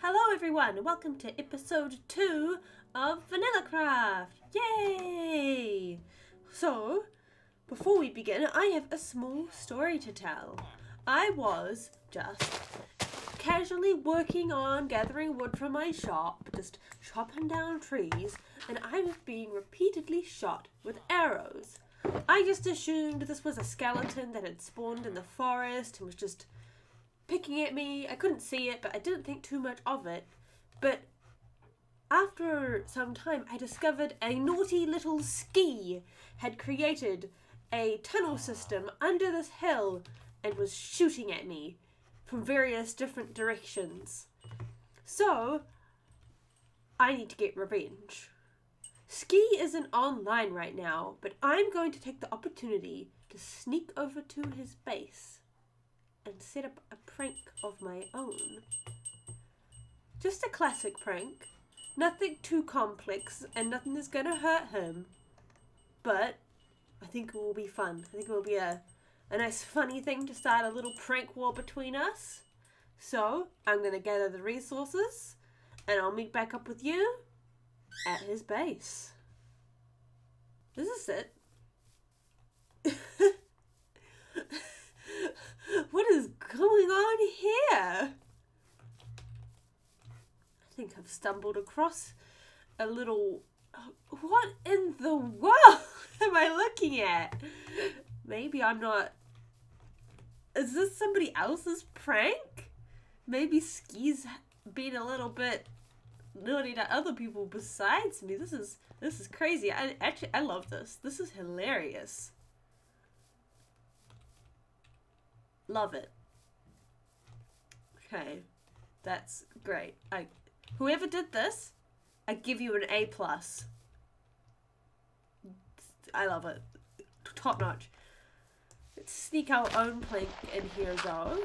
Hello everyone, and welcome to episode 2 of Vanillacraft! Yay! So, before we begin, I have a small story to tell. I was just casually working on gathering wood from my shop, just chopping down trees, and I was being repeatedly shot with arrows. I just assumed this was a skeleton that had spawned in the forest and was just picking at me. I couldn't see it, but I didn't think too much of it. But after some time, I discovered a naughty little ski had created a tunnel system under this hill and was shooting at me from various different directions. So, I need to get revenge. Ski isn't online right now, but I'm going to take the opportunity to sneak over to his base and set up a prank of my own. Just a classic prank. Nothing too complex and nothing is gonna hurt him. But I think it will be fun. I think it will be a nice funny thing to start a little prank war between us. So I'm gonna gather the resources and I'll meet back up with you at his base. Is this it? What is going on here? I think I've stumbled across a little... What in the world am I looking at? Maybe I'm not... Is this somebody else's prank? Maybe Ski's been a little bit naughty to other people besides me. This is crazy. I love this. This is hilarious. Love it. Okay, that's great. Whoever did this, I give you an A+. I love it. Top notch. Let's sneak our own plank in here though.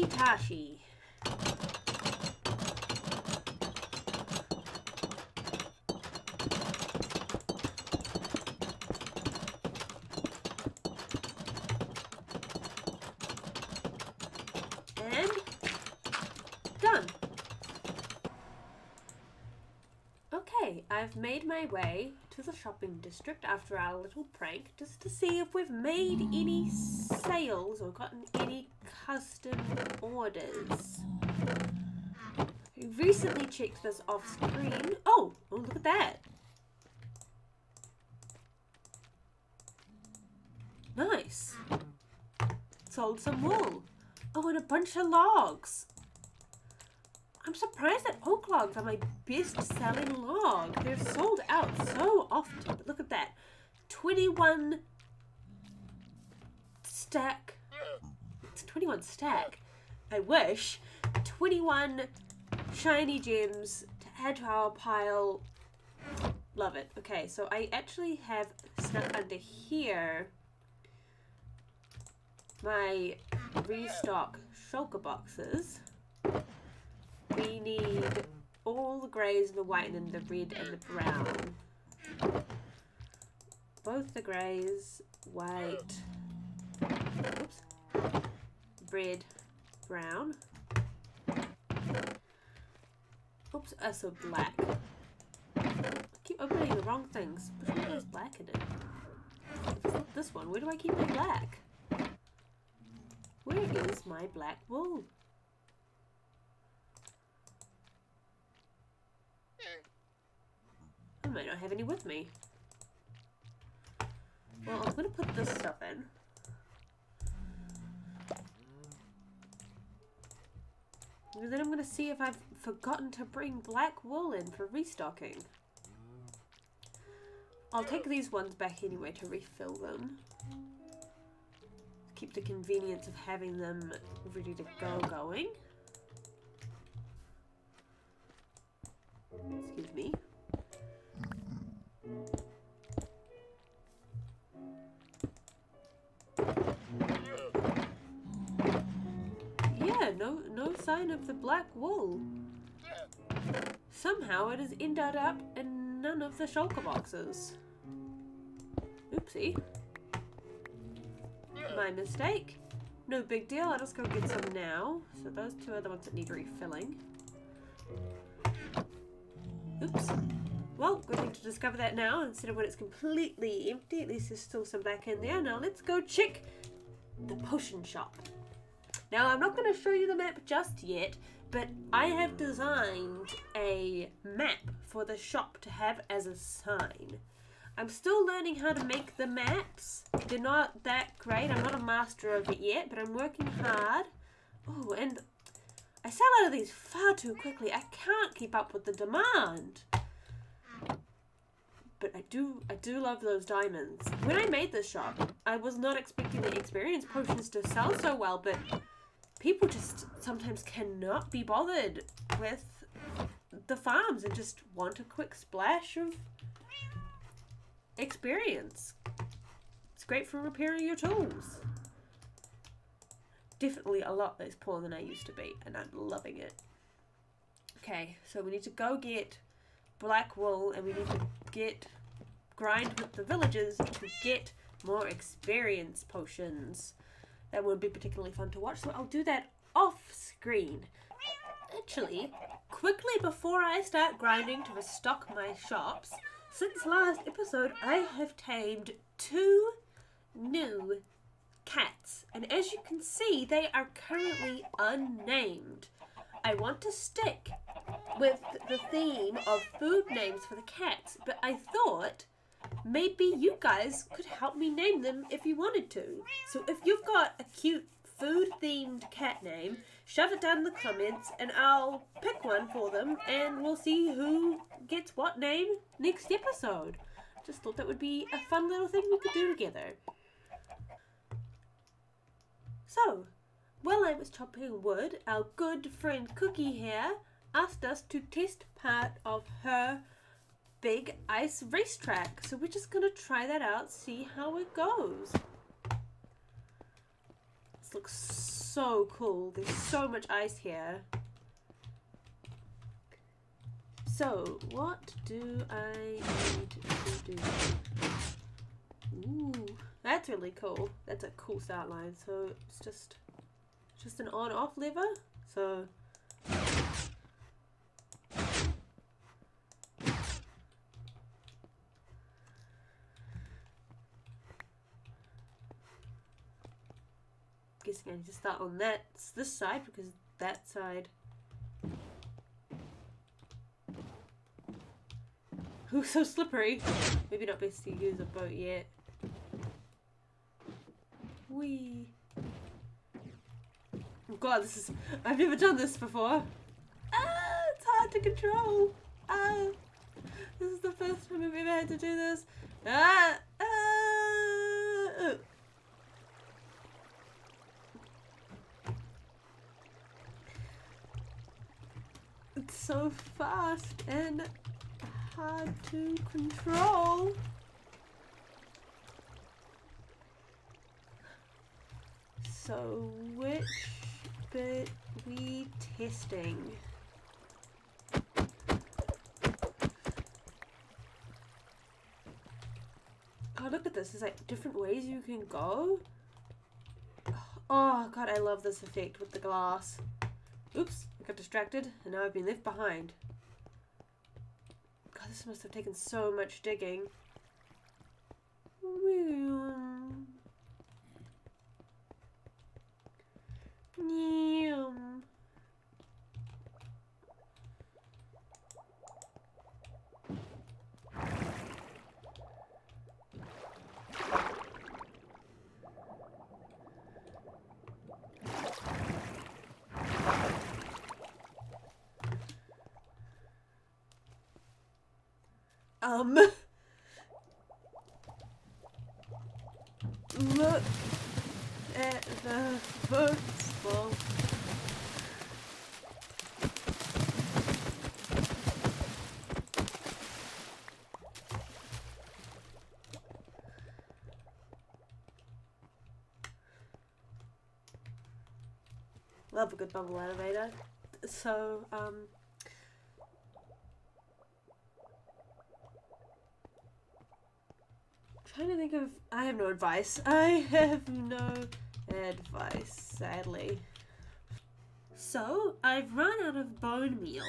Tashi. And done. Okay, I've made my way to the shopping district after our little prank just to see if we've made any sales or gotten any custom orders. We recently checked this off screen. Oh, look at that. Nice. Sold some wool. Oh, and a bunch of logs. I'm surprised that oak logs are my best selling log. They're sold out so often. But look at that. 21 stack. It's 21 stack. I wish. 21 shiny gems to add to our pile. Love it. Okay, so I actually have snuck under here my restock shulker boxes. We need all the greys and the white and then the red and the brown. Both the greys, white, oops, red, brown. Oops, so black. I keep opening the wrong things. Which one has black in it? It's not this one. Where do I keep my black? Where is my black wool? I might not have any with me. Well, I'm going to put this stuff in. And then I'm going to see if I've forgotten to bring black wool in for restocking. I'll take these ones back anyway to refill them. Keep the convenience of having them ready to go going. Excuse me. Yeah, no sign of the black wool. Somehow it has ended up in none of the shulker boxes. Oopsie. My mistake. No big deal, I'll just go get some now. So those two are the ones that need refilling. Oops. Well, good thing to discover that now instead of when it's completely empty. At least there's still some back in there. Now let's go check the potion shop. Now I'm not going to show you the map just yet, but I have designed a map for the shop to have as a sign. I'm still learning how to make the maps. They're not that great. I'm not a master of it yet, but I'm working hard. Oh, and I sell out of these far too quickly. I can't keep up with the demand. But I do love those diamonds. When I made this shop, I was not expecting the experience potions to sell so well, but people just sometimes cannot be bothered with the farms and just want a quick splash of experience. It's great for repairing your tools. Definitely a lot less poor than I used to be, and I'm loving it. Okay, so we need to go get black wool, and we need to grind with the villagers to get more experience potions. That would be particularly fun to watch, so I'll do that off screen. Actually, quickly before I start grinding to restock my shops, since last episode I have tamed 2 new cats, and as you can see they are currently unnamed. I want to stick with the theme of food names for the cats, but I thought maybe you guys could help me name them if you wanted to. So if you've got a cute food themed cat name, shove it down in the comments and I'll pick one for them and we'll see who gets what name next episode. Just thought that would be a fun little thing we could do together. So, while I was chopping wood, our good friend Cookie here asked us to test part of her big ice racetrack. So we're just gonna try that out, see how it goes. This looks so cool. There's so much ice here. So what do I need to do? Ooh, that's really cool. That's a cool start line. So it's just an on-off lever. So guessing I need to start on this side because that side. Ooh, so slippery. Maybe not best to use a boat yet. Whee. Oh god, I've never done this before. Ah, it's hard to control. Ah, this is the first time I've ever had to do this. Ah, It's so fast and hard to control. So which bit we testing? Oh, look at this. There's like different ways you can go. Oh god, I love this effect with the glass. Oops, I got distracted and now I've been left behind. God, this must have taken so much digging. Look at the football. Love a good bubble elevator. So, trying to think of, I have no advice. I have no advice, sadly. So, I've run out of bone meal.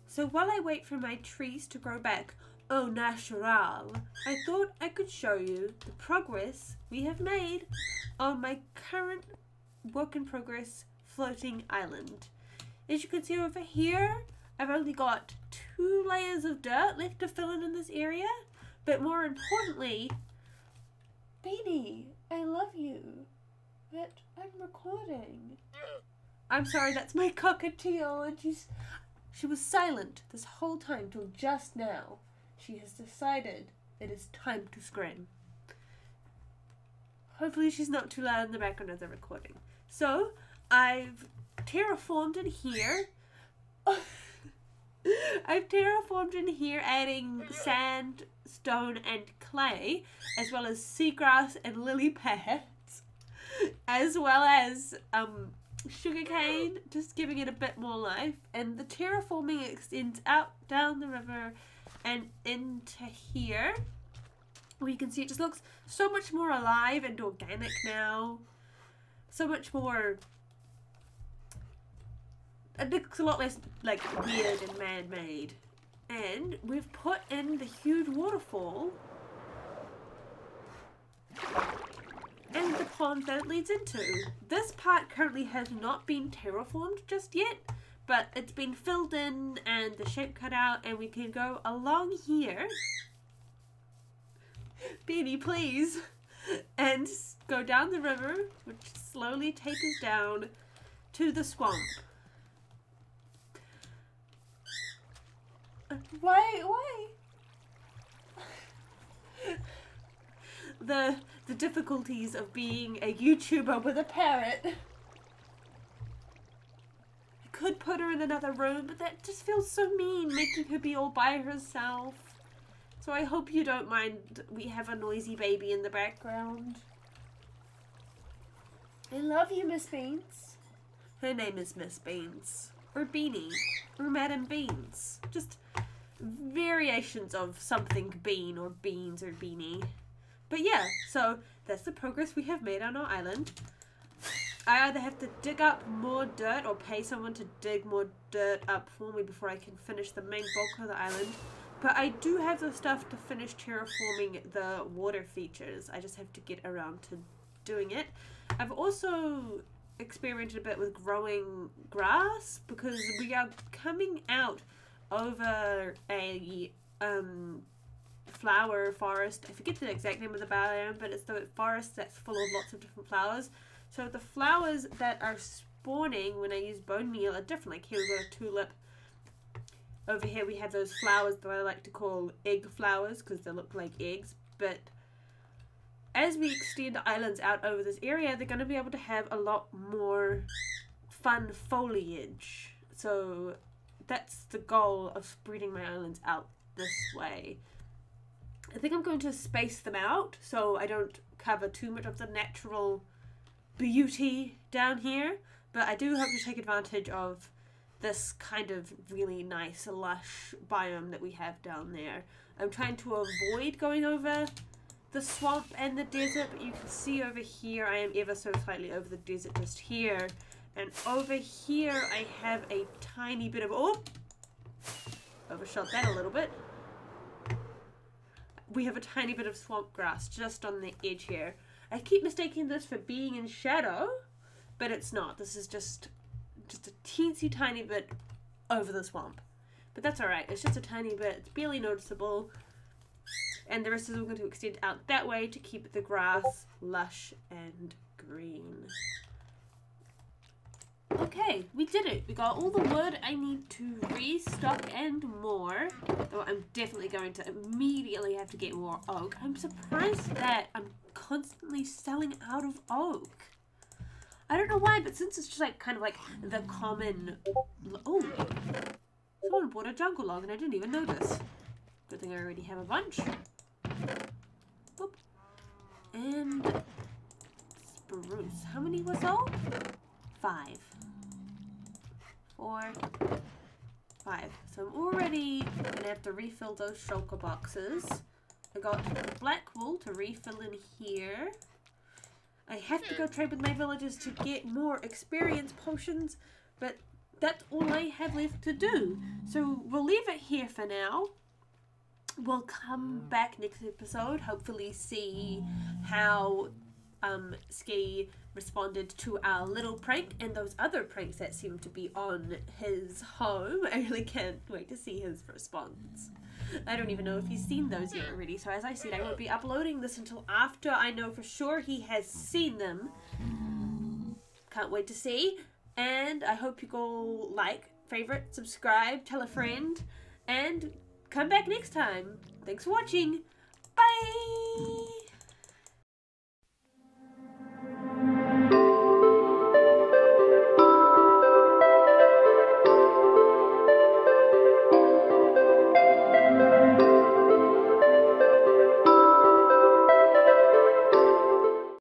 So while I wait for my trees to grow back au natural, I thought I could show you the progress we have made on my current work in progress floating island. As you can see over here, I've only got 2 layers of dirt left to fill in this area, but more importantly, Beanie, I love you, but I'm recording. I'm sorry, that's my cockatiel, and she was silent this whole time till just now. She has decided it is time to scream. Hopefully she's not too loud in the background of the recording. So, I've terraformed in here. I've terraformed in here, adding sand, stone, and clay, as well as seagrass and lily pads, as well as sugarcane, just giving it a bit more life. And the terraforming extends out down the river and into here, where you can see it just looks so much more alive and organic now. So much more. It looks a lot less like weird and man-made. And we've put in the huge waterfall and the pond that it leads into. This part currently has not been terraformed just yet, but it's been filled in and the shape cut out, and we can go along here. Beanie, please. And go down the river, which slowly tapers down to the swamp. Why? The difficulties of being a YouTuber with a parrot. I could put her in another room, but that just feels so mean, making her be all by herself. So I hope you don't mind we have a noisy baby in the background. I love you, Miss Beans. Her name is Miss Beans. Or Beanie. Or Madam Beans. Just variations of something bean or beans or beanie. But yeah, so that's the progress we have made on our island. I either have to dig up more dirt or pay someone to dig more dirt up for me before I can finish the main bulk of the island. But I do have the stuff to finish terraforming the water features. I just have to get around to doing it. I've also experimented a bit with growing grass because we are coming out over a flower forest. I forget the exact name of the biome, but it's the forest that's full of lots of different flowers. So the flowers that are spawning when I use bone meal are different. Like here we've got a tulip. Over here we have those flowers that I like to call egg flowers because they look like eggs. But as we extend the islands out over this area, they're going to be able to have a lot more fun foliage. So that's the goal of spreading my islands out this way. I think I'm going to space them out so I don't cover too much of the natural beauty down here. But I do hope to take advantage of this kind of really nice lush biome that we have down there. I'm trying to avoid going over the swamp and the desert, but you can see over here I am ever so slightly over the desert just here. And over here I have a tiny bit of, oh, overshot that a little bit. We have a tiny bit of swamp grass just on the edge here. I keep mistaking this for being in shadow, but it's not. This is just a teensy tiny bit over the swamp. But that's alright. It's just a tiny bit. It's barely noticeable. And the rest is all going to extend out that way to keep the grass lush and green. Okay, we did it. We got all the wood I need to restock and more. Though I'm definitely going to immediately have to get more oak. I'm surprised that I'm constantly selling out of oak. I don't know why, but since it's just like kind of like the common... Oh, someone bought a jungle log and I didn't even notice. Good thing I already have a bunch. Boop. And spruce. How many was sold? 5. 4, 5. So I'm already gonna have to refill those shulker boxes. I got the black wool to refill in here. I have to go trade with my villagers to get more experience potions, but that's all I have left to do. So we'll leave it here for now. We'll come back next episode, hopefully see how Ski responded to our little prank and those other pranks that seem to be on his home. I really can't wait to see his response. I don't even know if he's seen those yet already, so as I said, I won't be uploading this until after I know for sure he has seen them. Can't wait to see, and I hope you go like, favorite, subscribe, tell a friend, and come back next time. Thanks for watching. Bye!